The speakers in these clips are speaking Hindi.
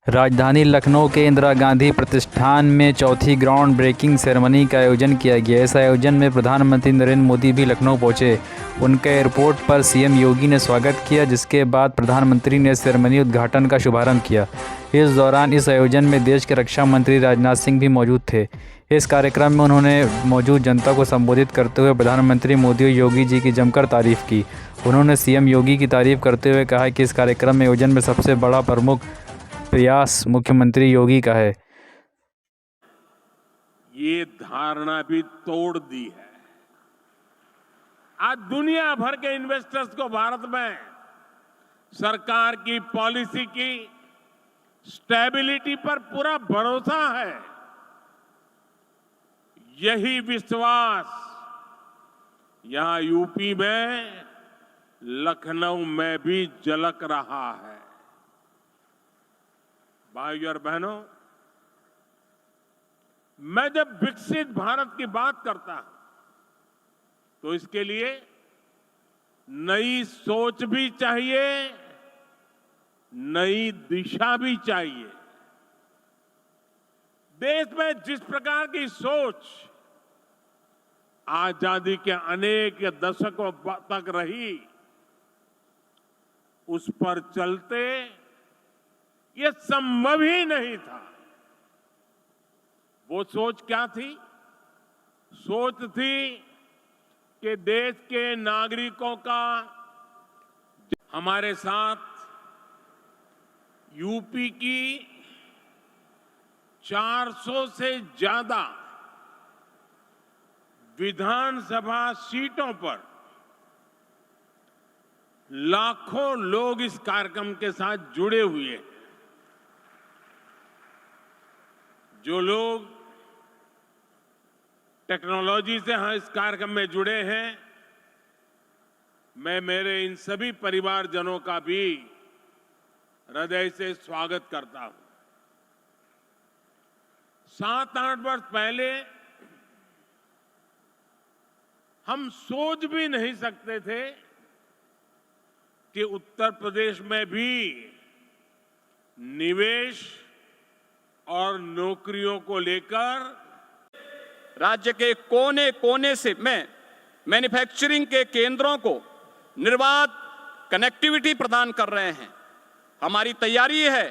राजधानी लखनऊ के इंदिरा गांधी प्रतिष्ठान में चौथी ग्राउंड ब्रेकिंग सेरेमनी का आयोजन किया गया। इस आयोजन में प्रधानमंत्री नरेंद्र मोदी भी लखनऊ पहुंचे। उनका एयरपोर्ट पर सीएम योगी ने स्वागत किया, जिसके बाद प्रधानमंत्री ने सेरेमनी उद्घाटन का शुभारंभ किया। इस दौरान इस आयोजन में देश के रक्षा मंत्री राजनाथ सिंह भी मौजूद थे। इस कार्यक्रम में उन्होंने मौजूद जनता को संबोधित करते हुए प्रधानमंत्री मोदी और योगी जी की जमकर तारीफ की। उन्होंने सीएम योगी की तारीफ करते हुए कहा कि इस कार्यक्रम में आयोजन में सबसे बड़ा प्रमुख प्रयास मुख्यमंत्री योगी का है। ये धारणा भी तोड़ दी है। आज दुनिया भर के इन्वेस्टर्स को भारत में सरकार की पॉलिसी की स्टेबिलिटी पर पूरा भरोसा है। यही विश्वास यहां यूपी में लखनऊ में भी झलक रहा है। भाइयों और बहनों, मैं जब विकसित भारत की बात करता हूं तो इसके लिए नई सोच भी चाहिए, नई दिशा भी चाहिए। देश में जिस प्रकार की सोच आजादी के अनेक दशकों तक रही, उस पर चलते यह संभव ही नहीं था। वो सोच क्या थी? सोच थी कि देश के नागरिकों का हमारे साथ यूपी की 400 से ज्यादा विधानसभा सीटों पर लाखों लोग इस कार्यक्रम के साथ जुड़े हुए हैं। जो लोग टेक्नोलॉजी से इस कार्यक्रम में जुड़े हैं, मैं मेरे इन सभी परिवारजनों का भी हृदय से स्वागत करता हूं। 7-8 वर्ष पहले हम सोच भी नहीं सकते थे कि उत्तर प्रदेश में भी निवेश और नौकरियों को लेकर राज्य के कोने कोने से में मैन्युफैक्चरिंग के केंद्रों को निर्बाध कनेक्टिविटी प्रदान कर रहे हैं। हमारी तैयारी है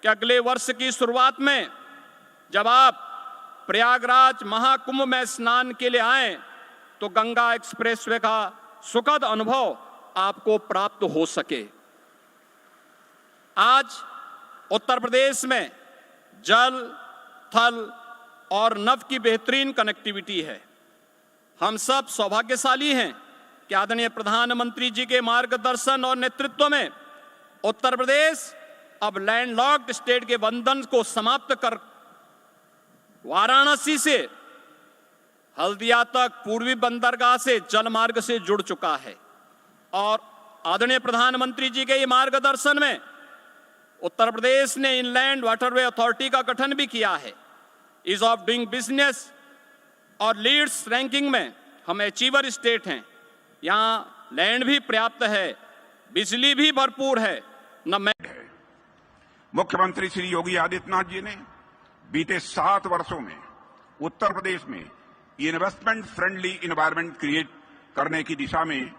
कि अगले वर्ष की शुरुआत में जब आप प्रयागराज महाकुंभ में स्नान के लिए आएं तो गंगा एक्सप्रेसवे का सुखद अनुभव आपको प्राप्त हो सके। आज उत्तर प्रदेश में जल, थल और नभ की बेहतरीन कनेक्टिविटी है। हम सब सौभाग्यशाली हैं कि आदरणीय प्रधानमंत्री जी के मार्गदर्शन और नेतृत्व में उत्तर प्रदेश अब लैंडलॉक्ड स्टेट के बंधन को समाप्त कर वाराणसी से हल्दिया तक पूर्वी बंदरगाह से जल मार्ग से जुड़ चुका है। और आदरणीय प्रधानमंत्री जी के मार्गदर्शन में उत्तर प्रदेश ने इनलैंड वाटरवे अथॉरिटी का गठन भी किया है। ईज ऑफ डूइंग बिजनेस और लीड्स रैंकिंग में हम अचीवर स्टेट हैं। यहाँ लैंड भी पर्याप्त है, बिजली भी भरपूर है। मुख्यमंत्री श्री योगी आदित्यनाथ जी ने बीते 7 वर्षों में उत्तर प्रदेश में इन्वेस्टमेंट फ्रेंडली इन्वायरमेंट क्रिएट करने की दिशा में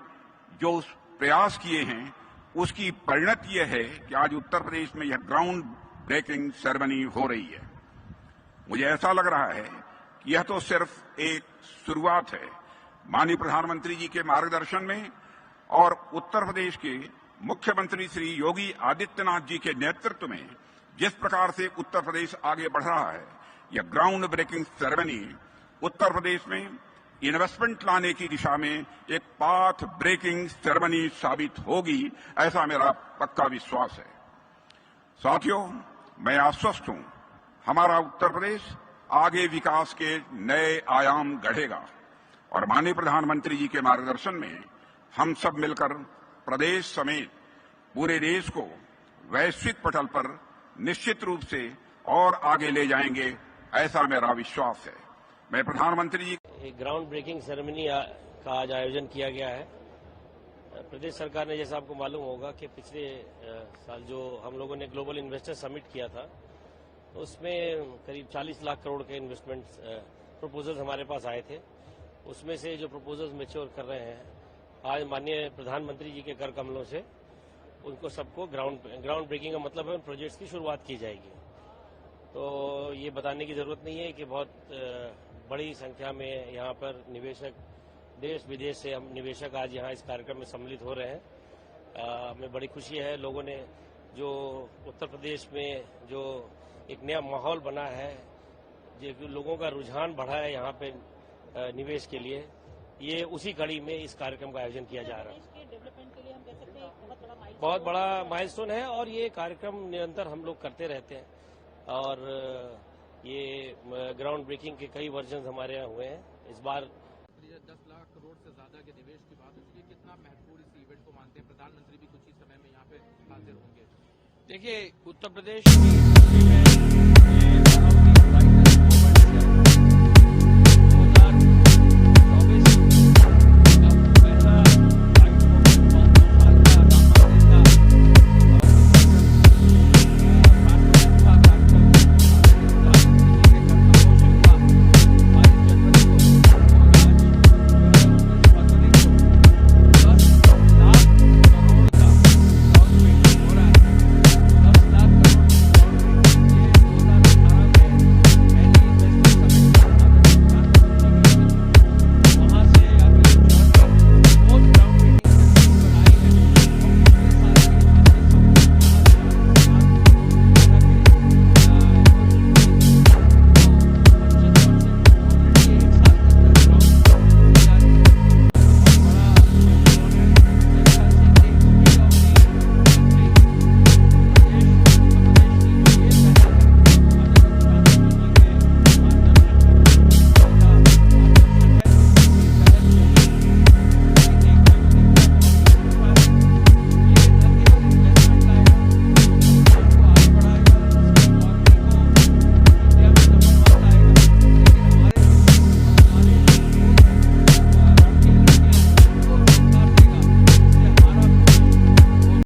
जो प्रयास किए हैं, उसकी परिणति यह है कि आज उत्तर प्रदेश में यह ग्राउंड ब्रेकिंग सेरेमनी हो रही है। मुझे ऐसा लग रहा है कि यह तो सिर्फ एक शुरुआत है। माननीय प्रधानमंत्री जी के मार्गदर्शन में और उत्तर प्रदेश के मुख्यमंत्री श्री योगी आदित्यनाथ जी के नेतृत्व में जिस प्रकार से उत्तर प्रदेश आगे बढ़ रहा है, यह ground breaking ceremony Uttar Pradesh में इन्वेस्टमेंट लाने की दिशा में एक पाथ ब्रेकिंग सेरेमनी साबित होगी, ऐसा मेरा पक्का विश्वास है। साथियों, मैं आश्वस्त हूं, हमारा उत्तर प्रदेश आगे विकास के नए आयाम गढ़ेगा और माननीय प्रधानमंत्री जी के मार्गदर्शन में हम सब मिलकर प्रदेश समेत पूरे देश को वैश्विक पटल पर निश्चित रूप से और आगे ले जाएंगे, ऐसा मेरा विश्वास है। मैं प्रधानमंत्री जी ग्राउंड ब्रेकिंग सेरेमनी का आज आयोजन किया गया है प्रदेश सरकार ने, जैसा आपको मालूम होगा कि पिछले साल जो हम लोगों ने ग्लोबल इन्वेस्टर समिट किया था, तो उसमें करीब 40 लाख करोड़ के इन्वेस्टमेंट प्रपोजल्स हमारे पास आए थे। उसमें से जो प्रपोजल्स मैच्योर कर रहे हैं, आज माननीय प्रधानमंत्री जी के कर कमलों से उनको सबको ग्राउंड ब्रेकिंग का मतलब है, उन प्रोजेक्ट्स की शुरुआत की जाएगी। तो ये बताने की जरूरत नहीं है कि बहुत बड़ी संख्या में यहाँ पर निवेशक, देश विदेश से हम निवेशक आज यहाँ इस कार्यक्रम में सम्मिलित हो रहे हैं। हमें बड़ी खुशी है। लोगों ने जो उत्तर प्रदेश में जो एक नया माहौल बना है, जो लोगों का रुझान बढ़ा है यहाँ पे निवेश के लिए, ये उसी कड़ी में इस कार्यक्रम का आयोजन किया जा रहा है। बहुत बड़ा माइलस्टोन है और ये कार्यक्रम निरंतर हम लोग करते रहते हैं और ये ग्राउंड ब्रेकिंग के कई वर्जन हमारे यहाँ हुए हैं। इस बार 10 लाख करोड़ से ज्यादा के निवेश की बात होती है। कितना महत्वपूर्ण इस इवेंट को मानते हैं? प्रधानमंत्री भी कुछ ही समय में यहाँ पे हाजिर होंगे। देखिए, उत्तर प्रदेश